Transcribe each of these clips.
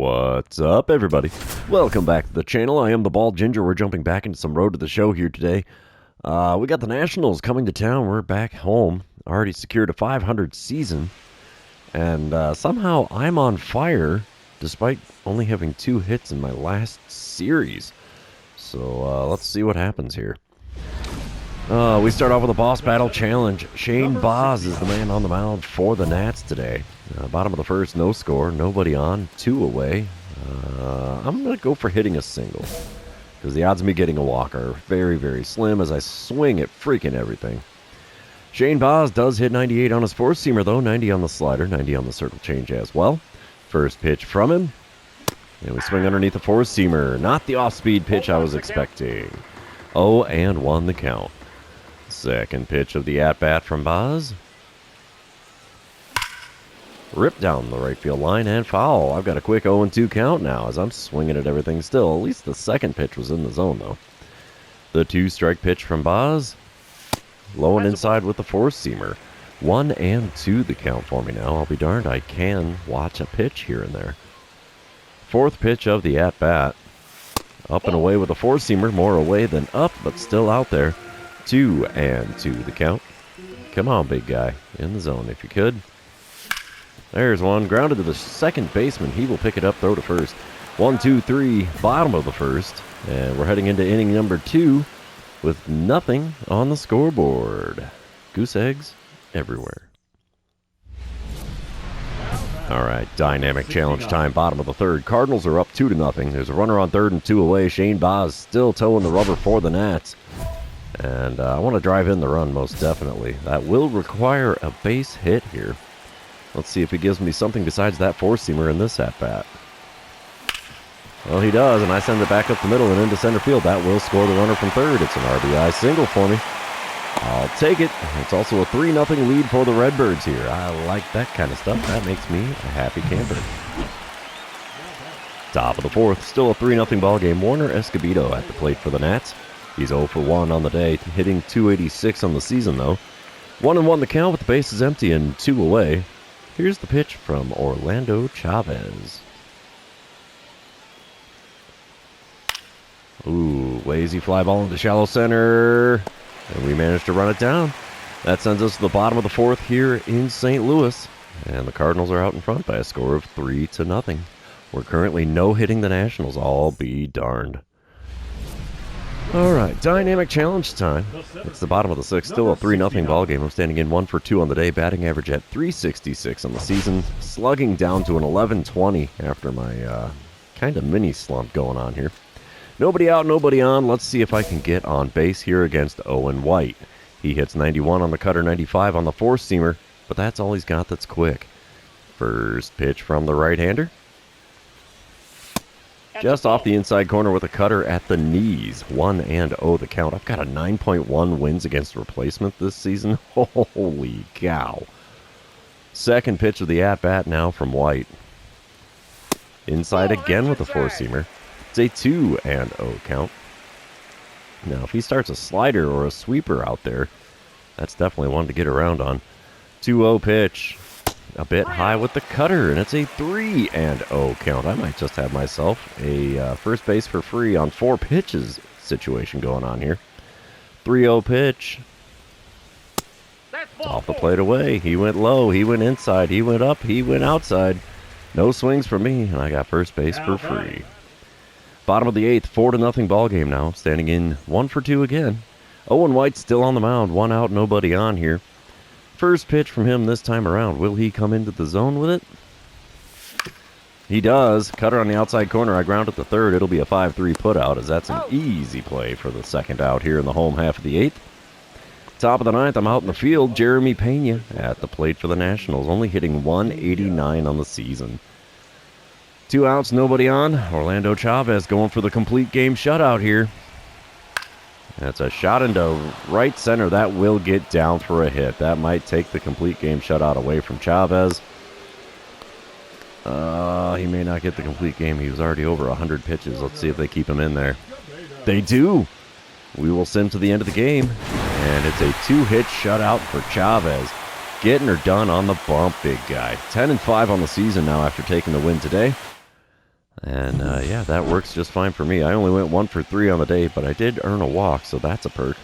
What's up, everybody? Welcome back to the channel. I am the Bald Ginger. We're jumping back into some road to the show here today. We got the Nationals coming to town. We're back home. Already secured a 500 season. And somehow I'm on fire, despite only having 2 hits in my last series. So let's see what happens here. We start off with a boss battle challenge. Shane Baz is the man on the mound for the Nats today. Bottom of the first, no score, nobody on, 2 away. I'm going to go for hitting a single, because the odds of me getting a walk are very, very slim as I swing at freaking everything. Shane Baz does hit 98 on his four-seamer, though, 90 on the slider, 90 on the circle change as well. First pitch from him, and we swing underneath the four-seamer. Not the off-speed pitch I was expecting. 0-1 the count. Second pitch of the at-bat from Baz. Ripped down the right field line and foul. I've got a quick 0-2 count now as I'm swinging at everything still. At least the second pitch was in the zone, though. The 2-strike pitch from Baz. Low and inside with the four-seamer. 1-2 the count for me now. I'll be darned, I can watch a pitch here and there. Fourth pitch of the at-bat. Up and away with a four-seamer. More away than up, but still out there. 2-2 the count. Come on, big guy. In the zone if you could. There's one. Grounded to the second baseman. He will pick it up, throw to first. 1-2-3, bottom of the first. And we're heading into inning number 2 with nothing on the scoreboard. Goose eggs everywhere. All right, dynamic challenge time, bottom of the third. Cardinals are up 2-0. There's a runner on third and 2 away. Shane Baz still towing the rubber for the Nats. And I want to drive in the run, most definitely. That will require a base hit here. Let's see if he gives me something besides that four-seamer in this at-bat. Well, he does, and I send it back up the middle and into center field. That will score the runner from third. It's an RBI single for me. I'll take it. It's also a 3-0 lead for the Redbirds here. I like that kind of stuff. That makes me a happy camper. Top of the fourth, still a 3-0 ball game. Warner Escobedo at the plate for the Nats. He's 0 for 1 on the day, hitting .286 on the season, though. 1-1 the count with the bases empty and 2 away. Here's the pitch from Orlando Chavez. Ooh, lazy fly ball into shallow center. And we managed to run it down. That sends us to the bottom of the fourth here in St. Louis. And the Cardinals are out in front by a score of 3-0. We're currently no-hitting the Nationals. I'll be darned. All right, dynamic challenge time. It's the bottom of the sixth, still a 3-0 ball game. I'm standing in 1 for 2 on the day, batting average at .366 on the season, slugging down to an 11.20 after my kind of mini slump going on here. Nobody out, nobody on. Let's see if I can get on base here against Owen White. He hits 91 on the cutter, 95 on the four-seamer, but that's all he's got that's quick. First pitch from the right-hander. Just off the inside corner with a cutter at the knees. 1-0 the count. I've got a 9.1 wins against replacement this season. Holy cow. Second pitch of the at-bat now from White. Inside again with a four-seamer. It's a 2-0 count. Now, if he starts a slider or a sweeper out there, that's definitely one to get around on. 2-0 pitch. A bit high with the cutter, and it's a 3-0 count. I might just have myself a first base for free on 4 pitches situation going on here. 3-0 pitch. Off the plate away. He went low. He went inside. He went up. He went outside. No swings for me, and I got first base for free. Bottom of the 8th, 4-0 ball game now. Standing in 1 for 2 again. Owen White still on the mound. 1 out, nobody on here. First pitch from him this time around. Will he come into the zone with it? He does. Cutter on the outside corner. I ground at the third. It'll be a 5-3 putout as that's an easy play for the second out here in the home half of the 8th. Top of the 9th, I'm out in the field. Jeremy Pena at the plate for the Nationals, only hitting 189 on the season. 2 outs, nobody on. Orlando Chavez going for the complete game shutout here. That's a shot into right center. That will get down for a hit. That might take the complete game shutout away from Chavez. He may not get the complete game. He was already over 100 pitches. Let's see if they keep him in there. They do. We will send to the end of the game. And it's a 2-hit shutout for Chavez. Getting her done on the bump, big guy. 10-5 on the season now after taking the win today. And yeah, that works just fine for me. I only went 1 for 3 on the day, but I did earn a walk, so that's a perk.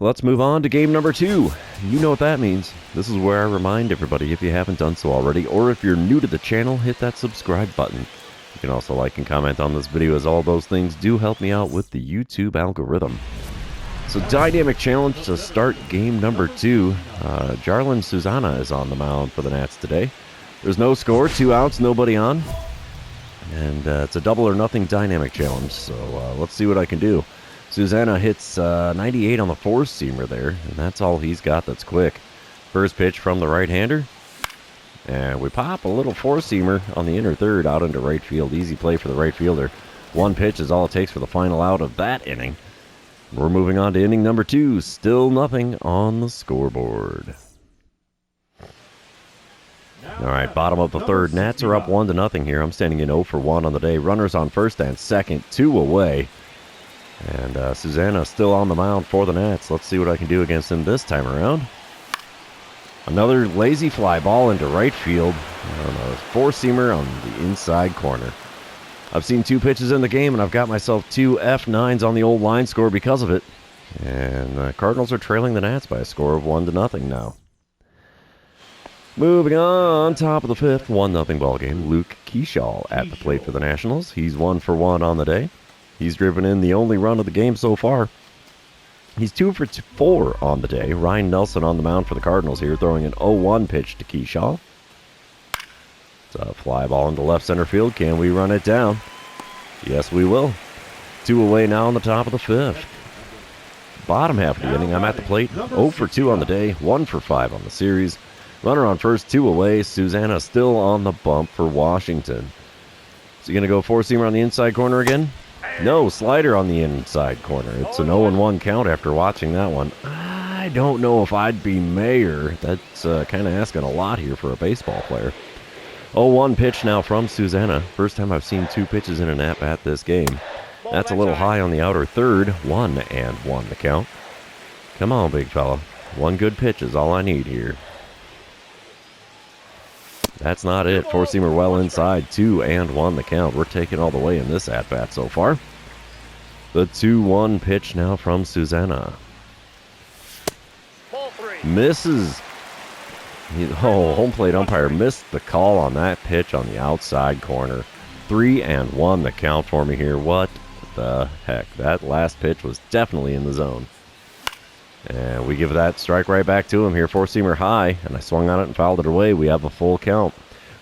Let's move on to game number 2. You know what that means. This is where I remind everybody, if you haven't done so already, or if you're new to the channel, hit that subscribe button. You can also like and comment on this video, as all those things do help me out with the YouTube algorithm. So dynamic challenge to start game number 2. Jarlin Susana is on the mound for the Nats today. There's no score, 2 outs, nobody on. And it's a double or nothing dynamic challenge, so let's see what I can do. Susana hits 98 on the four-seamer there, and that's all he's got that's quick. First pitch from the right-hander. And we pop a little four-seamer on the inner third out into right field. Easy play for the right fielder. 1 pitch is all it takes for the final out of that inning. We're moving on to inning number 2. Still nothing on the scoreboard. All right, bottom of the third. Nats are up 1-0 here. I'm standing in 0 for 1 on the day. Runners on first and second, 2 away. And Susana still on the mound for the Nats. Let's see what I can do against him this time around. Another lazy fly ball into right field. A four-seamer on the inside corner. I've seen 2 pitches in the game, and I've got myself 2 F9s on the old line score because of it. And the Cardinals are trailing the Nats by a score of 1-0 now. Moving on, top of the 5th, 1-0 ball game. Luke Keyshaw at the plate for the Nationals. He's 1 for 1 on the day. He's driven in the only run of the game so far. He's 2 for 4 on the day. Ryan Nelson on the mound for the Cardinals here, throwing an 0-1 pitch to Keyshaw. It's a fly ball into left center field. Can we run it down? Yes, we will. 2 away now on the top of the 5th. Bottom half of the inning, I'm at the plate. 0 for 2 on the day, 1 for 5 on the series. Runner on first, 2 away. Susana still on the bump for Washington. Is he going to go four-seamer on the inside corner again? No, slider on the inside corner. It's an 0-1 count after watching that one. I don't know if I'd be mayor. That's kind of asking a lot here for a baseball player. 0-1 pitch now from Susana. First time I've seen 2 pitches in an at-bat this game. That's a little high on the outer third. 1-1 the count. Come on, big fella. 1 good pitch is all I need here. That's not it. Four-seamer well inside. 2-1 the count. We're taking all the way in this at-bat so far. The 2-1 pitch now from Susana. Misses. Home plate umpire missed the call on that pitch on the outside corner. 3-1 the count for me here. What the heck? That last pitch was definitely in the zone. And we give that strike right back to him here. Four-seamer high, and I swung on it and fouled it away. We have a full count.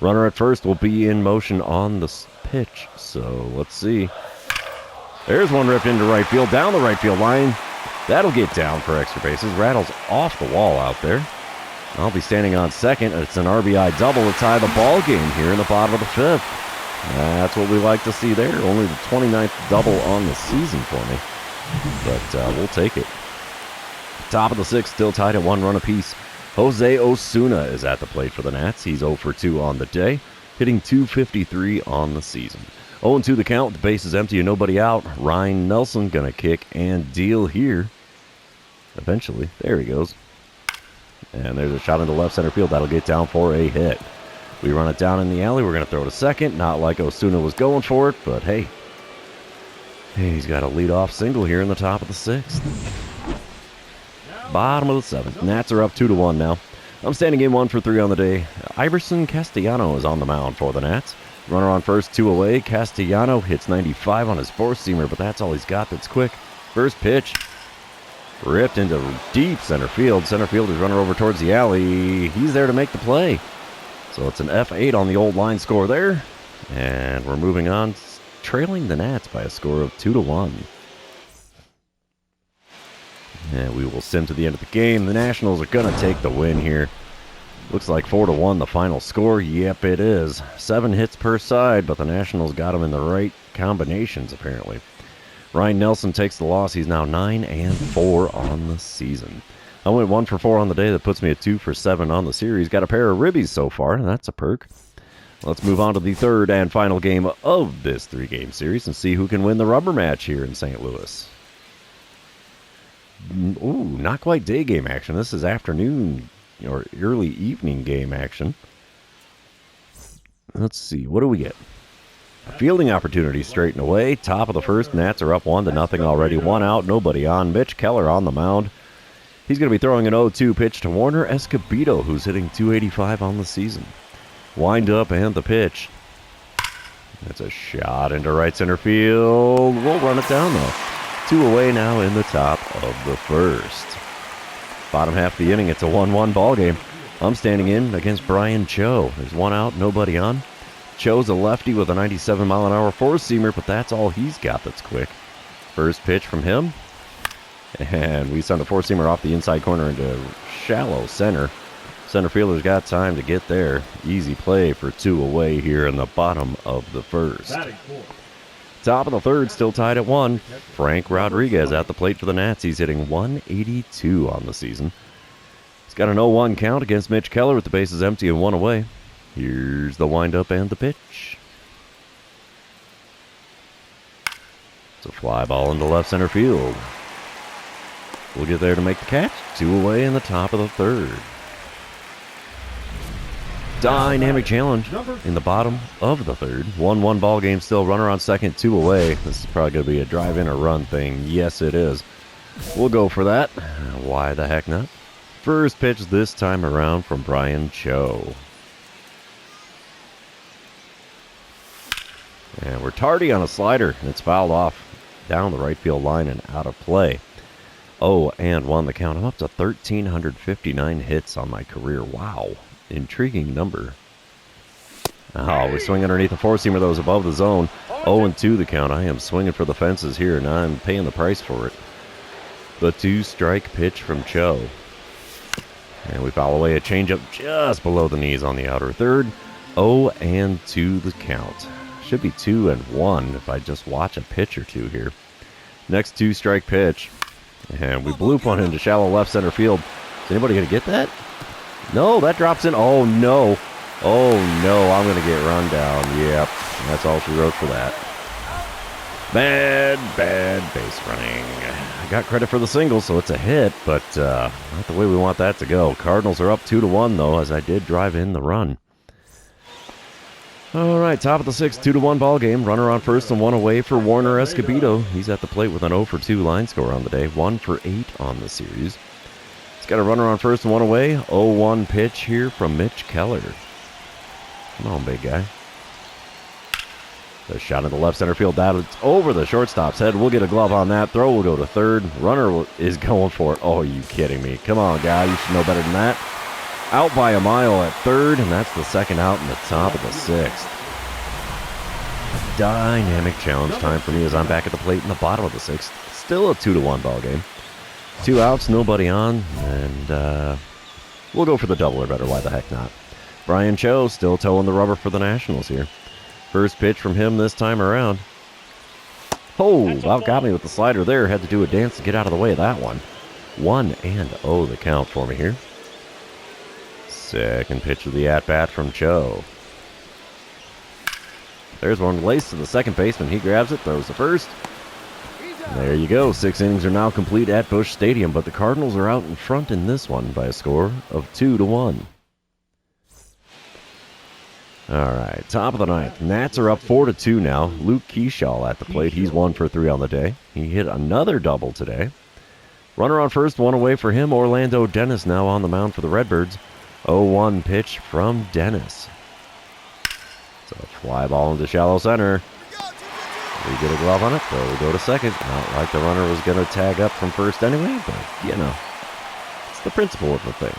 Runner at first will be in motion on the pitch. So let's see. There's one ripped into right field, down the right field line. That'll get down for extra bases. Rattles off the wall out there. I'll be standing on second. It's an RBI double to tie the ball game here in the bottom of the 5th. That's what we like to see there. Only the 29th double on the season for me. But we'll take it. Top of the 6th, still tied at 1 run apiece. Jose Osuna is at the plate for the Nats. He's 0 for 2 on the day, hitting .253 on the season. 0-2 the count, the base is empty and nobody out. Ryan Nelson gonna kick and deal here. Eventually, there he goes. And there's a shot into left center field. That'll get down for a hit. We run it down in the alley. We're gonna throw to second. Not like Osuna was going for it, but hey. He's got a leadoff single here in the top of the 6th. Bottom of the 7th. Nats are up 2-1 now. I'm standing in 1 for 3 on the day. Iverson Castellano is on the mound for the Nats. Runner on first, 2 away. Castellano hits 95 on his four-seamer, but that's all he's got that's quick. First pitch. Ripped into deep center field. Center fielder's runner over towards the alley. He's there to make the play. So it's an F8 on the old line score there. And we're moving on, trailing the Nats by a score of 2-1. And we will sim to the end of the game. The Nationals are going to take the win here. Looks like 4-1 the final score. Yep, it is. 7 hits per side, but the Nationals got them in the right combinations, apparently. Ryan Nelson takes the loss. He's now 9-4 on the season. I went 1 for 4 on the day. That puts me at 2 for 7 on the series. Got a pair of ribbies so far. That's a perk. Let's move on to the third and final game of this 3-game series and see who can win the rubber match here in St. Louis. Ooh, not quite day game action. This is afternoon or early evening game action. Let's see. What do we get? Fielding opportunity straight and away. Top of the first. Nats are up 1-0 already. One out, nobody on. Mitch Keller on the mound. He's going to be throwing an 0-2 pitch to Warner Escobedo, who's hitting .285 on the season. Wind up and the pitch. That's a shot into right center field. We'll run it down, though. 2 away now in the top of the first. Bottom half of the inning, it's a 1-1 ball game. I'm standing in against Brian Cho. There's one out, nobody on. Cho's a lefty with a 97-mile-an-hour four-seamer, but that's all he's got that's quick. First pitch from him. And we send a four-seamer off the inside corner into shallow center. Center fielder's got time to get there. Easy play for 2 away here in the bottom of the first. Top of the third, still tied at 1. Frank Rodriguez at the plate for the Nats. He's hitting .182 on the season. He's got an 0-1 count against Mitch Keller with the bases empty and 1 away. Here's the windup and the pitch. It's a fly ball into left center field. We'll get there to make the catch. 2 away in the top of the third. Dynamic challenge in the bottom of the third. 1-1 ball game still. Runner on second, 2 away. This is probably going to be a drive-in or run thing. Yes, it is. We'll go for that. Why the heck not? First pitch this time around from Brian Cho. And we're tardy on a slider. It's fouled off down the right field line and out of play. 0-1 the count. I'm up to 1,359 hits on my career. Wow. Intriguing number. Oh, we swing underneath a four-seamer that was above the zone. 0-2 the count. I am swinging for the fences here, and I'm paying the price for it. The 2-strike pitch from Cho. And we foul away a changeup just below the knees on the outer third. 0-2 the count. Should be 2-1 if I just watch a pitch or two here. Next 2-strike pitch. And we bloop one into shallow left center field. Is anybody going to get that? No, that drops in. Oh, no. Oh, no, I'm going to get run down. Yep, that's all she wrote for that. Bad base running. I got credit for the single, so it's a hit, but not the way we want that to go. Cardinals are up 2-1, though, as I did drive in the run. All right, top of the sixth, 2-1 ball game. Runner on first and 1 away for Warner Escobedo. He's at the plate with an 0-for-2 line score on the day, 1-for-8 on the series. He's got a runner on first and 1 away. 0-1 pitch here from Mitch Keller. Come on, big guy. The shot in the left center field. That is over the shortstop's head. We'll get a glove on that. Throw will go to third. Runner is going for it. Oh, are you kidding me? Come on, guy. You should know better than that. Out by a mile at third, and that's the second out in the top of the sixth. Dynamic challenge time for me as I'm back at the plate in the bottom of the sixth. Still a 2-1 ball game. 2 outs, nobody on, and we'll go for the double or better. Why the heck not? Brian Cho still towing the rubber for the Nationals here. First pitch from him this time around. Oh, about got me with the slider there. Had to do a dance to get out of the way of that one. 1-0 the count for me here. Second pitch of the at-bat from Cho. There's one laced to the second baseman. He grabs it, throws the first. And there you go. 6 innings are now complete at Busch Stadium, but the Cardinals are out in front in this one by a score of 2-1. All right, top of the ninth. Nats are up 4-2 now. Luke Keyshaw at the plate. He's 1-for-3 on the day. He hit another double today. Runner on first, 1 away for him. Orlando Dennis now on the mound for the Redbirds. 0-1 pitch from Dennis. It's a fly ball into shallow center. We get a glove on it, so we'll go to second. Not like the runner was going to tag up from first anyway, but, you know, it's the principle of the thing.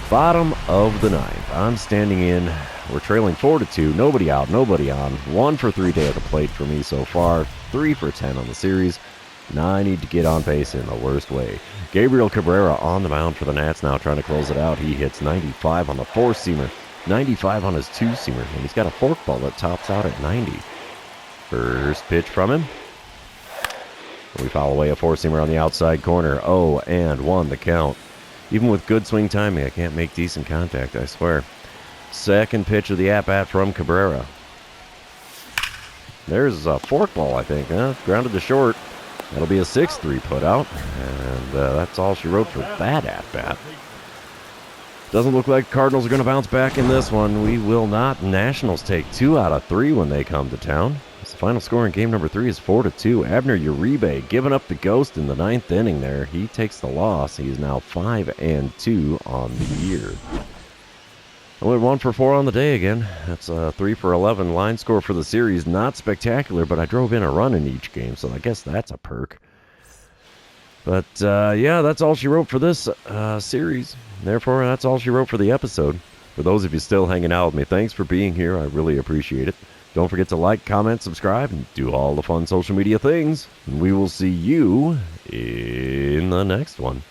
Bottom of the ninth. I'm standing in. We're trailing 4-2. Nobody out, nobody on. 1-for-3 day at the plate for me so far. 3-for-10 on the series. Now I need to get on base in the worst way. Gabriel Cabrera on the mound for the Nats now, trying to close it out. He hits 95 on the four-seamer, 95 on his two-seamer, and he's got a forkball that tops out at 90. First pitch from him. We foul away a four-seamer on the outside corner. 0-1 the count. Even with good swing timing, I can't make decent contact, I swear. Second pitch of the at-bat from Cabrera. There's a forkball, I think. Grounded to short. That'll be a 6-3 put out. And that's all she wrote for that at-bat. Doesn't look like Cardinals are going to bounce back in this one. We will not. Nationals take 2 out of 3 when they come to town. The final score in game number 3 is 4-2. Abner Uribe giving up the ghost in the 9th inning there. He takes the loss. He is now 5-2 on the year. I went 1 for 4 on the day again. That's a 3 for 11 line score for the series. Not spectacular, but I drove in a run in each game, so I guess that's a perk. But, yeah, that's all she wrote for this series. Therefore, that's all she wrote for the episode. For those of you still hanging out with me, thanks for being here. I really appreciate it. Don't forget to like, comment, subscribe, and do all the fun social media things. And we will see you in the next one.